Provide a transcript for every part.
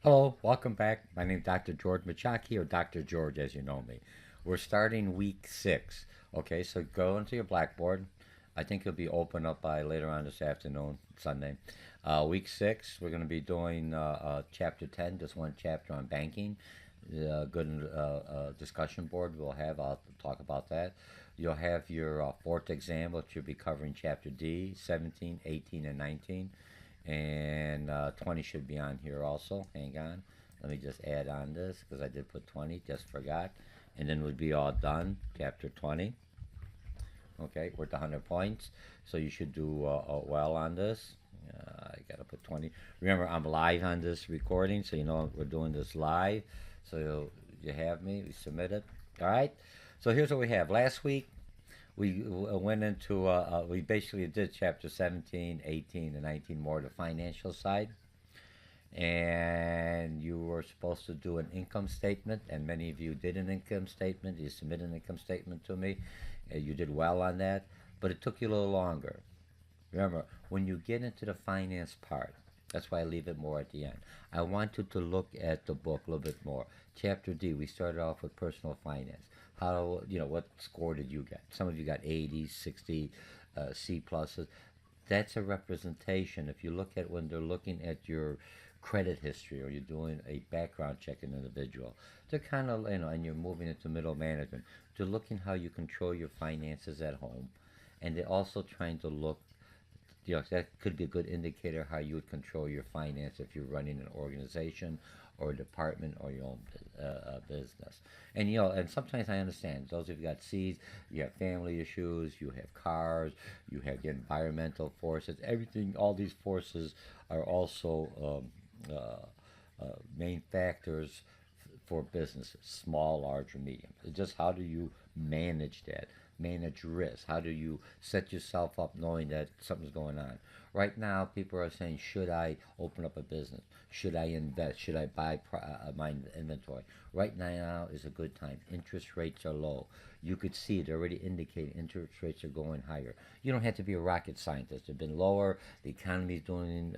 Hello, welcome back. My name is Dr. George Mochocki, or Dr. George as you know me. We're starting week 6. Okay, so go into your blackboard. I think it'll be open up by later on this afternoon, Sunday. Week 6, we're going to be doing chapter 10, just one chapter on banking. Good discussion board we'll have. I'll talk about that. You'll have your fourth exam, which you'll be covering chapter D, 17, 18, and 19. And 20 should be on here also. Hang on. Let me just add on this because I did put 20, just forgot. And then we'll be all done. Chapter 20. Okay, worth 100 points. So you should do well on this. I got to put 20. Remember, I'm live on this recording, so you know we're doing this live. So you have me. We submit it. All right. So here's what we have. Last week, we went into we basically did chapter 17, 18, and 19, more the financial side, and you were supposed to do an income statement, and many of you did an income statement. You submitted an income statement to me. You did well on that, but it took you a little longer. Remember, when you get into the finance part, that's why I leave it more at the end. I want you to look at the book a little bit more. Chapter D, we started off with personal finance. How, what score did you get? Some of you got 80, 60, C pluses. That's a representation. If you look at when they're looking at your credit history or you're doing a background check in an individual, they're kind of, and you're moving into middle management, they're looking how you control your finances at home. And they're also trying to look, that could be a good indicator how you would control your finance if you're running an organization or a department or your own business. And and sometimes I understand those of you got C's, you have family issues, you have cars, you have the environmental forces, everything. All these forces are also main factors for businesses, small, large, or medium. It's just how do you manage that? Manage risk? How do you set yourself up knowing that something's going on? Right now, people are saying, should I open up a business? Should I invest? Should I buy my inventory? Right now is a good time. Interest rates are low. You could see it already indicating interest rates are going higher. You don't have to be a rocket scientist. They've been lower. The economy is doing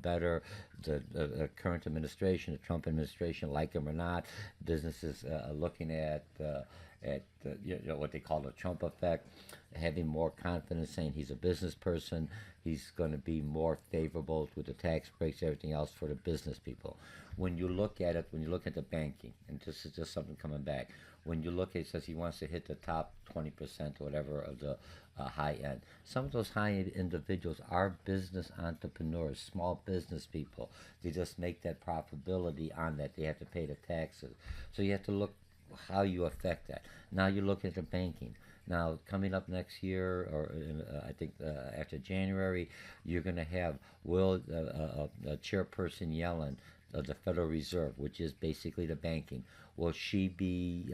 better. The current administration, the Trump administration, like them or not, businesses are looking at what they call the Trump effect, having more confidence, saying he's a business person, he's going to be more favorable with the tax breaks, everything else for the business people. When you look at it, when you look at the banking, and this is just something coming back, when you look at it, says he wants to hit the top 20% or whatever of the high end. Some of those high end individuals are business entrepreneurs, small business people. They just make that profitability on that. They have to pay the taxes. So you have to look how you affect that. Now you look at the banking. Now coming up next year, or I think after January, you're going to have Chairperson Yellen of the Federal Reserve, which is basically the banking. Will she be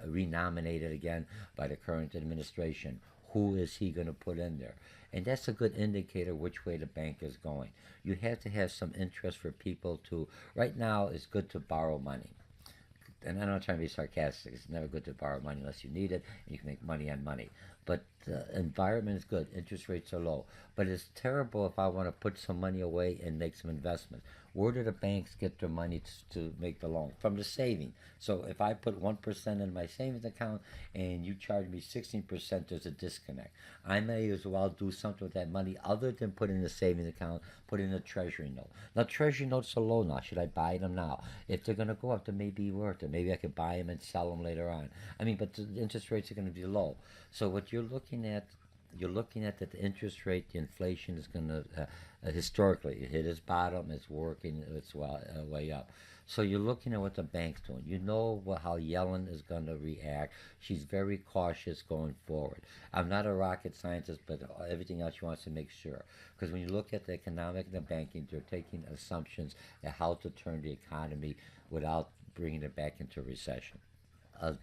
renominated again by the current administration? Who is he going to put in there? And that's a good indicator which way the bank is going. You have to have some interest for people to. Right now, it's good to borrow money, and I'm not trying to be sarcastic. It's never good to borrow money unless you need it, and you can make money on money. But the environment is good. Interest rates are low. But it's terrible if I want to put some money away and make some investments. Where do the banks get their money to make the loan? From the saving. So if I put 1% in my savings account and you charge me 16%, there's a disconnect. I may as well do something with that money other than put in the savings account, put in a treasury note. Now, treasury notes are low now. Should I buy them now? If they're going to go up, they may be worth it. Maybe I could buy them and sell them later on. I mean, but the interest rates are going to be low. So what you're looking at that the interest rate, the inflation is going to historically it hit its bottom. It's working its way up. So you're looking at what the bank's doing. You know how Yellen is going to react. She's very cautious going forward. I'm not a rocket scientist, but everything else she wants to make sure. Because when you look at the economic and the banking, they're taking assumptions at how to turn the economy without bringing it back into recession. A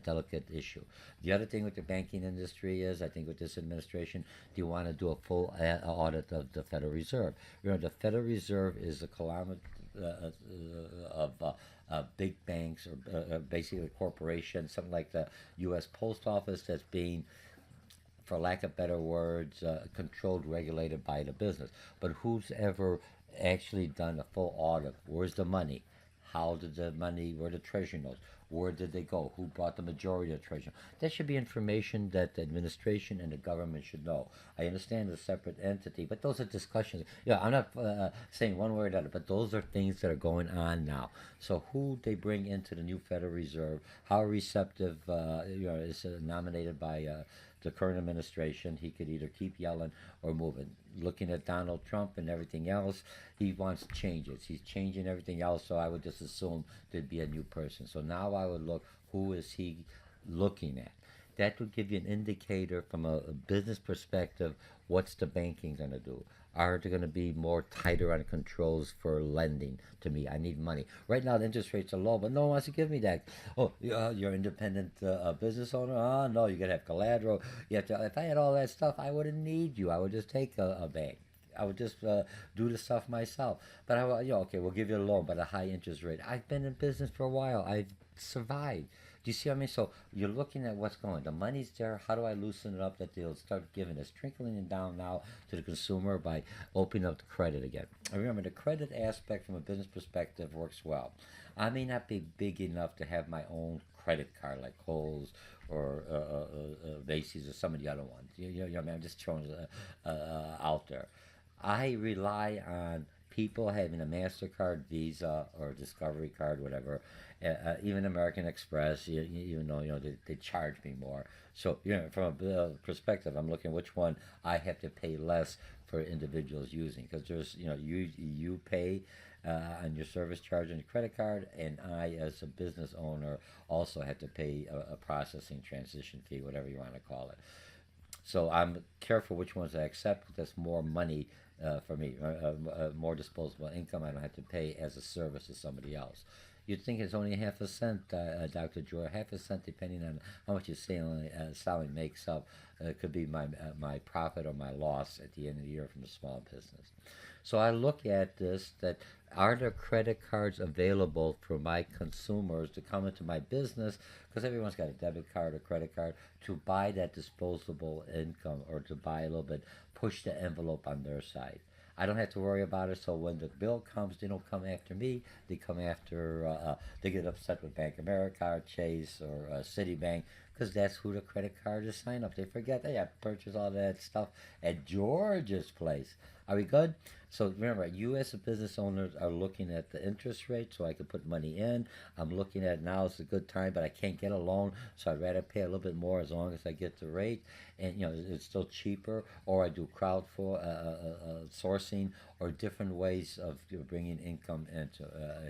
delicate issue. The other thing with the banking industry is, I think with this administration, do you want to do a full audit of the Federal Reserve? Remember, the Federal Reserve is a conglomerate of big banks or basically corporations, something like the U.S. Post Office that's being, for lack of better words, controlled, regulated by the business. But who's ever actually done a full audit. Where's the money? How did the money, where the treasury notes? Where did they go? Who brought the majority of the treasury? That should be information that the administration and the government should know. I understand it's a separate entity, but those are discussions. Yeah, I'm not saying one way or the other, but those are things that are going on now. So who they bring into the new Federal Reserve, how receptive, is nominated by the current administration. He could either keep yelling or moving. Looking at Donald Trump and everything else, he wants changes. He's changing everything else, so I would just assume there'd be a new person. So now I would look, who is he looking at? That would give you an indicator from a business perspective, what's the banking going to do? Are they going to be more tighter on controls for lending to me? I need money. Right now, the interest rates are low, but no one wants to give me that. Oh, you're an independent business owner? Oh, no, you got to have collateral. You have to, if I had all that stuff, I wouldn't need you. I would just take a bank. I would just do the stuff myself. But okay, we'll give you a loan, but a high interest rate. I've been in business for a while. I've survived. Do you see what I mean? So you're looking at what's going. The money's there. How do I loosen it up that they'll start giving us, trickling it down now to the consumer by opening up the credit again? And remember, the credit aspect from a business perspective works well. I may not be big enough to have my own credit card like Kohl's or Macy's or some of the other ones. I mean, I'm just throwing it out there. I rely on people having a MasterCard, Visa, or Discovery card, whatever, even American Express, even though they charge me more. So from a perspective, I'm looking which one I have to pay less for individuals using, because there's you pay on your service charge on your credit card, and I, as a business owner, also have to pay a processing transition fee, whatever you want to call it. So I'm careful which ones I accept. That's more money for me, more disposable income. I don't have to pay as a service to somebody else. You'd think it's only half a cent, Dr. George, half a cent, depending on how much your selling makes up. Could be my profit or my loss at the end of the year from a small business. So I look at this, that are there credit cards available for my consumers to come into my business, because everyone's got a debit card or credit card, to buy that disposable income, or to buy a little bit, push the envelope on their side. I don't have to worry about it. So when the bill comes, they don't come after me. They come after. They get upset with Bank of America, or Chase, or Citibank, because that's who the credit card is signed up. They forget they have purchased all that stuff at George's place. Are we good? So remember, you as a business owner are looking at the interest rate, so I can put money in. I'm looking at now is a good time, but I can't get a loan, so I'd rather pay a little bit more as long as I get the rate, and it's still cheaper. Or I do crowd for sourcing, or different ways of bringing income into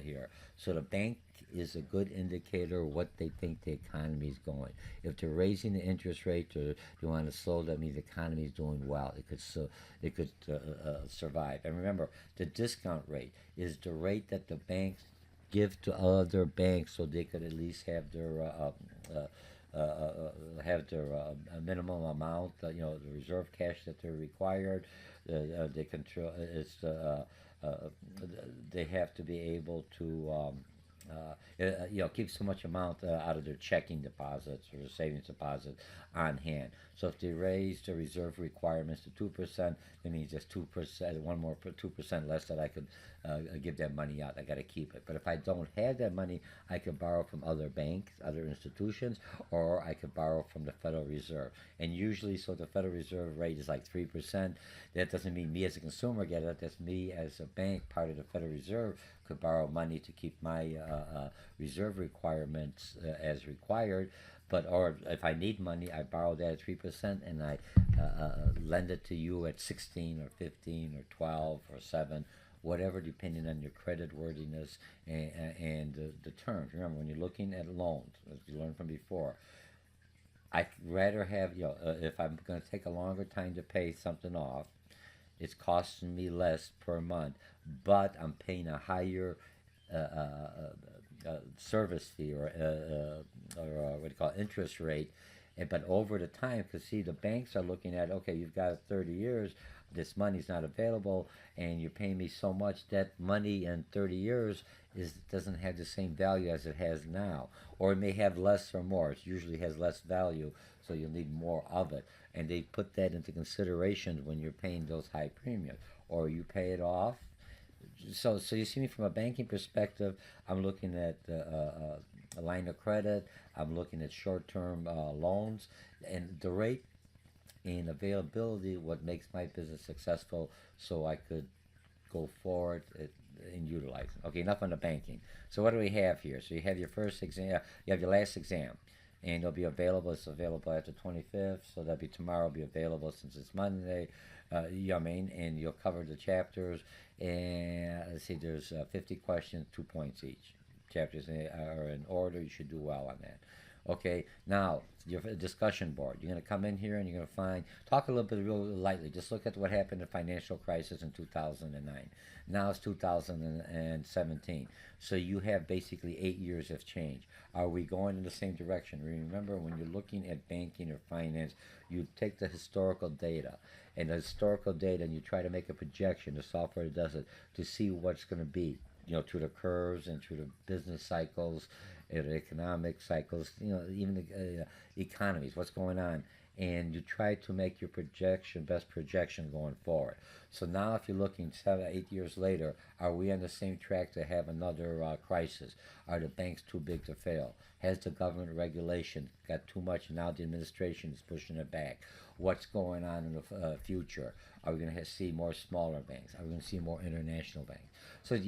here. So the bank is a good indicator of what they think the economy is going. If they're raising the interest rate, or they want to slow, that means the economy is doing well. It could survive. And remember, the discount rate is the rate that the banks give to other banks, so they could at least have their minimum amount, the reserve cash that they're required. They control. They have to be able to. Keep so much amount out of their checking deposits or savings deposit on hand. So if they raise the reserve requirements to 2%, that means just 2%, 2% less that I could give that money out. I got to keep it. But if I don't have that money, I could borrow from other banks, other institutions, or I could borrow from the Federal Reserve. And usually, so the Federal Reserve rate is like 3%. That doesn't mean me as a consumer get it. That's me as a bank, part of the Federal Reserve, could borrow money to keep my reserve requirements as required. But or if I need money, I borrow that at 3%, and I lend it to you at 16 or 15 or 12 or 7, whatever, depending on your credit worthiness and the terms. Remember, when you're looking at loans, as you learned from before, I'd rather have, if I'm going to take a longer time to pay something off, it's costing me less per month, but I'm paying a higher uh, uh, service fee, or what do you call it, interest rate. But over the time, because see, the banks are looking at, okay, you've got 30 years, this money's not available, and you're paying me so much, that money in 30 years doesn't have the same value as it has now, or it may have less or more. It usually has less value, so you'll need more of it, and they put that into consideration when you're paying those high premiums. Or you pay it off, so you see me from a banking perspective. I'm looking at a line of credit. I'm looking at short-term loans, and the rate and availability. What makes my business successful, so I could go forward and utilize it. Okay, enough on the banking. So what do we have here? So you have your first exam. You have your last exam, and it'll be available. It's available after 25th, so that'll be tomorrow. It'll be available since it's Monday. You know what I mean? And you'll cover the chapters. And let's see, there's 50 questions, 2 points each. Chapters are in order. You should do well on that. Okay, now your discussion board. You're going to come in here and you're going to talk a little bit real lightly. Just look at what happened in the financial crisis in 2009. Now it's 2017. So you have basically 8 years of change. Are we going in the same direction? Remember, when you're looking at banking or finance, you take the historical data and you try to make a projection. The software does it to see what's going to be, through the curves and through the business cycles, the economic cycles, even the economies, what's going on. And you try to make your best projection going forward. So now if you're looking 7, 8 years later, are we on the same track to have another crisis? Are the banks too big to fail? Has the government regulation got too much and now the administration is pushing it back? What's going on in the future? Are we going to see more smaller banks? Are we going to see more international banks? So,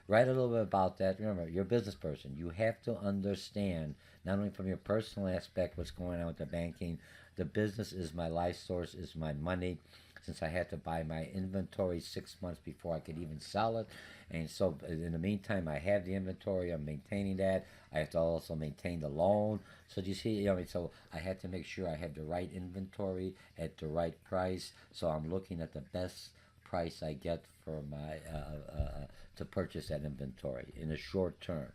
write a little bit about that. Remember, you're a business person. You have to understand, not only from your personal aspect, what's going on with the banking. The business is my life source, is my money, since I had to buy my inventory 6 months before I could even sell it. And so in the meantime, I have the inventory. I'm maintaining that. I have to also maintain the loan. So do you see, so I had to make sure I had the right inventory at the right price. So I'm looking at the best price I get for my to purchase that inventory in the short term.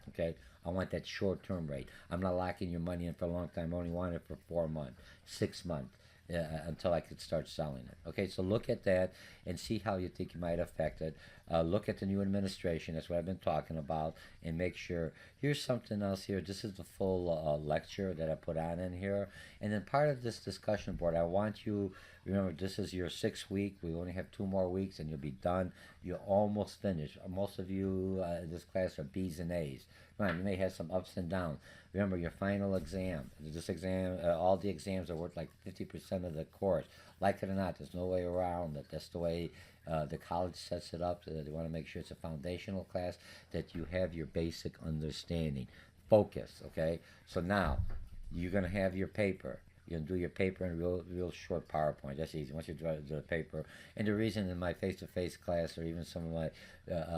Okay, I want that short-term rate. I'm not locking your money in for a long time. I only want it for 4 months, 6 months, until I could start selling it. Okay, so look at that and see how you think it might affect it. Look at the new administration. That's what I've been talking about, and make sure. Here's something else here. This is the full lecture that I put on in here, and then part of this discussion board. I want you. Remember, this is your 6th week. We only have 2 more weeks, and you'll be done. You're almost finished. Most of you in this class are B's and A's. Fine, you may have some ups and downs. Remember, your final exam. This exam, all the exams are worth like 50% of the course. Like it or not, there's no way around it. That's the way the college sets it up. They want to make sure it's a foundational class, that you have your basic understanding. Focus, okay? So now, you're going to have your paper. You can do your paper in real short PowerPoint. That's easy. Once you do the paper, and the reason in my face-to-face class or even some of my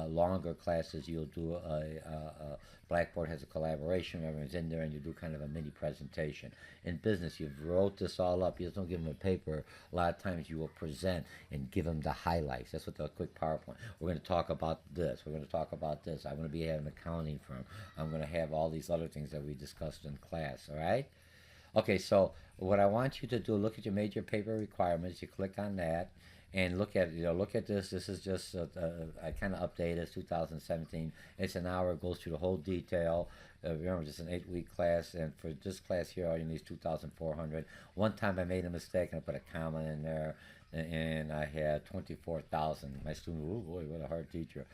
longer classes, you'll do a Blackboard has a collaboration. Everyone's in there, and you do kind of a mini presentation. In business, you've wrote this all up. You just don't give them a paper. A lot of times, you will present and give them the highlights. That's what the quick PowerPoint. We're going to talk about this. We're going to talk about this. I'm going to be at an accounting firm. I'm going to have all these other things that we discussed in class. All right. Okay, so what I want you to do, look at your major paper requirements. You click on that and look at this. This is just I kind of updated. It's 2017. It's an hour. It goes through the whole detail. Remember, it's an 8-week class, and for this class here, all you need is 2,400. One time I made a mistake and I put a comma in there, and I had 24,000. My student, oh boy, what a hard teacher.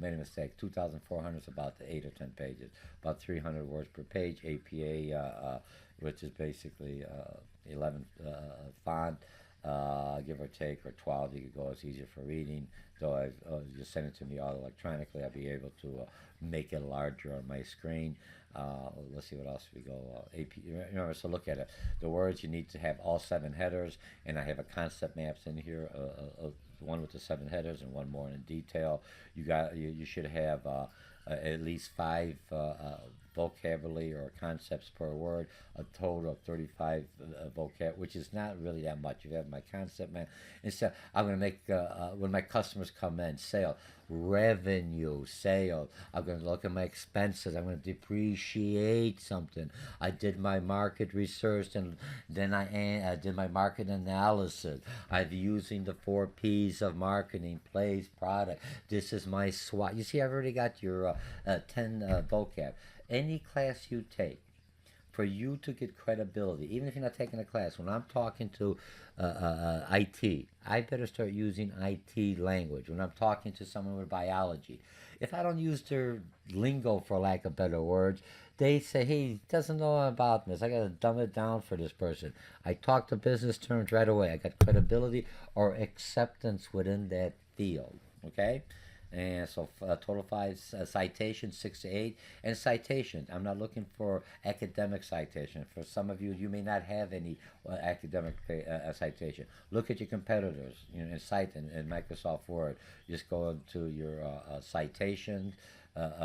Made a mistake. 2,400 is about 8 or 10 pages, about 300 words per page. APA, which is basically 11 font, give or take, or 12. You could go. It's easier for reading. So I just send it to me all electronically. I'll be able to make it larger on my screen. Let's see what else we go. AP. Remember, so look at it. The words, you need to have all 7 headers, and I have a concept maps in here. One with the 7 headers and one more in detail. You should have at least 5 vocabulary or concepts per word, a total of 35 vocab, which is not really that much. You have my concept map. Instead, I'm going to make, when my customers come in, sales, revenue, sales. I'm going to look at my expenses. I'm going to depreciate something. I did my market research, and then I did my market analysis. I'm using the 4 P's of marketing: place, product. This is my SWOT. You see, I've already got your 10 vocab. Any class you take, for you to get credibility, even if you're not taking a class, when I'm talking to IT, I better start using IT language. When I'm talking to someone with biology, if I don't use their lingo, for lack of better words, they say, hey, he doesn't know about this. I got to dumb it down for this person. I talk to business terms right away. I got credibility or acceptance within that field. Okay? And so total five citations, 6 to 8, and citations. I'm not looking for academic citation. For some of you, you may not have any academic citation. Look at your competitors. In Cite in Microsoft Word. Just go into your citation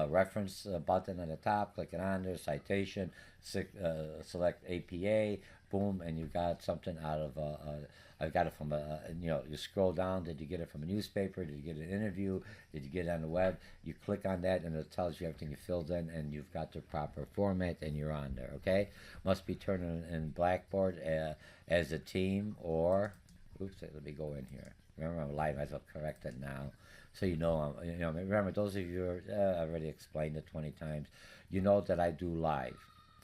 reference button at the top. Click it on there. Citation. Select APA. Boom, and you've got something out of I got it from you scroll down. Did you get it from a newspaper? Did you get an interview? Did you get it on the web? You click on that, and it tells you everything you filled in, and you've got the proper format, and you're on there. Okay, must be turned in Blackboard as a team, or oops, let me go in here. Remember, I'm live. I have to correct it now, so remember, those of you I already explained it 20 times. You know that I do live.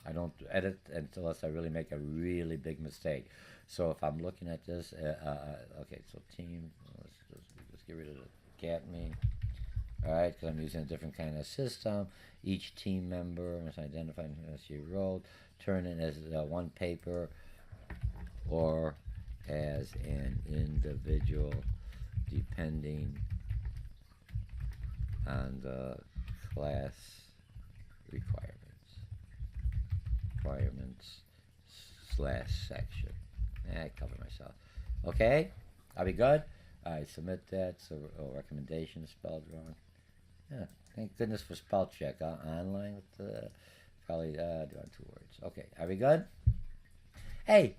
I don't edit unless I really make a really big mistake. So if I'm looking at this, okay, so team, let's get rid of the Academy. All right, because I'm using a different kind of system. Each team member must identify as she wrote, turn it as one paper or as an individual, depending on the class requirements/section. I cover myself. Okay, I'll be good. I submit that. So, recommendation is spelled wrong. Yeah, thank goodness for spell check. Online with probably doing 2 words. Okay, are we good? Hey,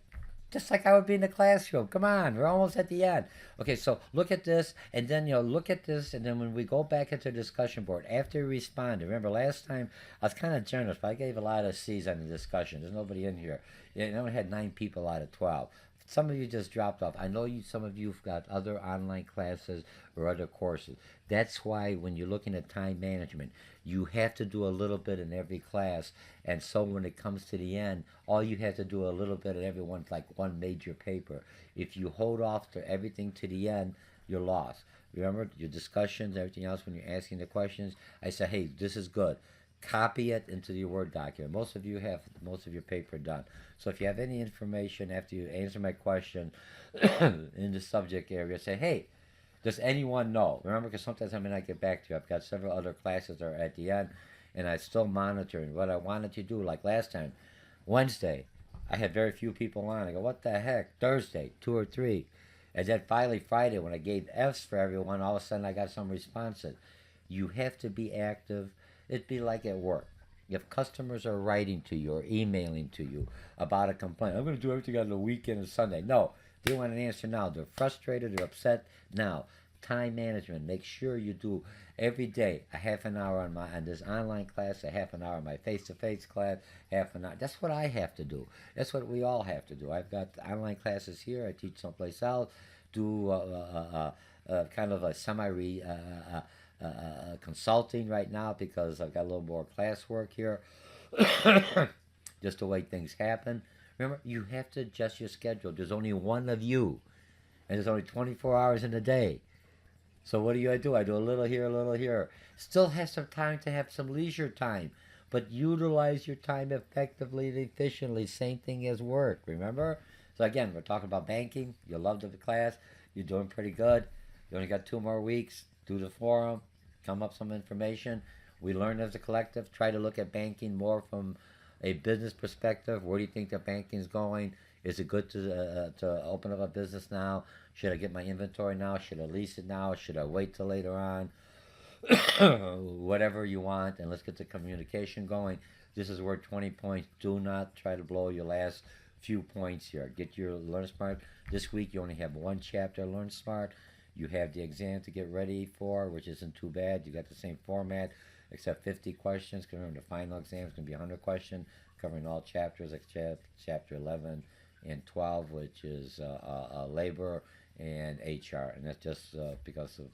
just like I would be in the classroom. Come on, we're almost at the end. Okay, so look at this, and then look at this, and then when we go back into the discussion board, after you respond, remember last time I was kind of generous, but I gave a lot of C's on the discussion. There's nobody in here. I only had 9 people out of 12. Some of you just dropped off. I know some of you've got other online classes or other courses. That's why when you're looking at time management, you have to do a little bit in every class. And so when it comes to the end, all you have to do a little bit in every one's like one major paper. If you hold off to everything to the end, you're lost. Remember your discussions, everything else when you're asking the questions. I say, hey, this is good. Copy it into your Word document. Most of you have most of your paper done. So if you have any information after you answer my question in the subject area, say, hey, does anyone know? Remember, because sometimes I may not get back to you. I've got several other classes that are at the end, and I'm still monitoring what I wanted to do. Like last time, Wednesday, I had very few people on. I go, what the heck? Thursday, 2 or 3. And then finally Friday, when I gave F's for everyone, all of a sudden I got some responses. You have to be active. It'd be like at work. If customers are writing to you or emailing to you about a complaint, I'm going to do everything on the weekend and Sunday. No, they want an answer now. They're frustrated, they're upset now. Time management. Make sure you do every day a half an hour on this online class, a half an hour on my face-to-face class, half an hour. That's what I have to do. That's what we all have to do. I've got online classes here. I teach someplace else. Do kind of a semi consulting right now because I've got a little more classwork here. Just the way things happen. Remember, you have to adjust your schedule. There's only one of you, and there's only 24 hours in a day. So what do? I do a little here, a little here. Still have some time to have some leisure time, but utilize your time effectively and efficiently. Same thing as work, remember? So again, we're talking about banking. You loved the class. You're doing pretty good. You only got 2 more weeks. Do the forum. Come up some information. We learn as a collective. Try to look at banking more from a business perspective. Where do you think the banking is going? Is it good to open up a business now? Should I get my inventory now? Should I lease it now? Should I wait till later on? Whatever you want, and let's get the communication going. This is where 20 points. Do not try to blow your last few points here. Get your Learn Smart. This week you only have 1 chapter, Learn Smart. You have the exam to get ready for, which isn't too bad. You got the same format, except 50 questions. Because remember, the final exam is going to be 100 questions, covering all chapters, except chapter 11 and 12, which is labor and HR. And that's just because of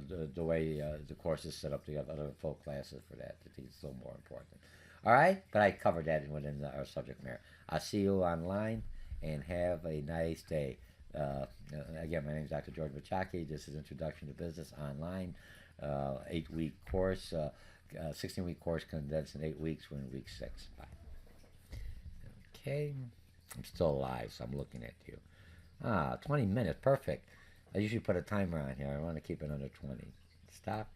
the way the course is set up. You have other full classes for that. I think it's still more important. All right, but I covered that within our subject matter. I'll see you online, and have a nice day. Uh, Again, my name is Dr. George Mochocki. This is Introduction to Business Online, 8-week course, 16-week course condensed in 8 weeks. We're in week 6. Bye. Okay, I'm still alive, so I'm looking at you. 20 minutes, perfect. I usually put a timer on here. I want to keep it under 20. Stop.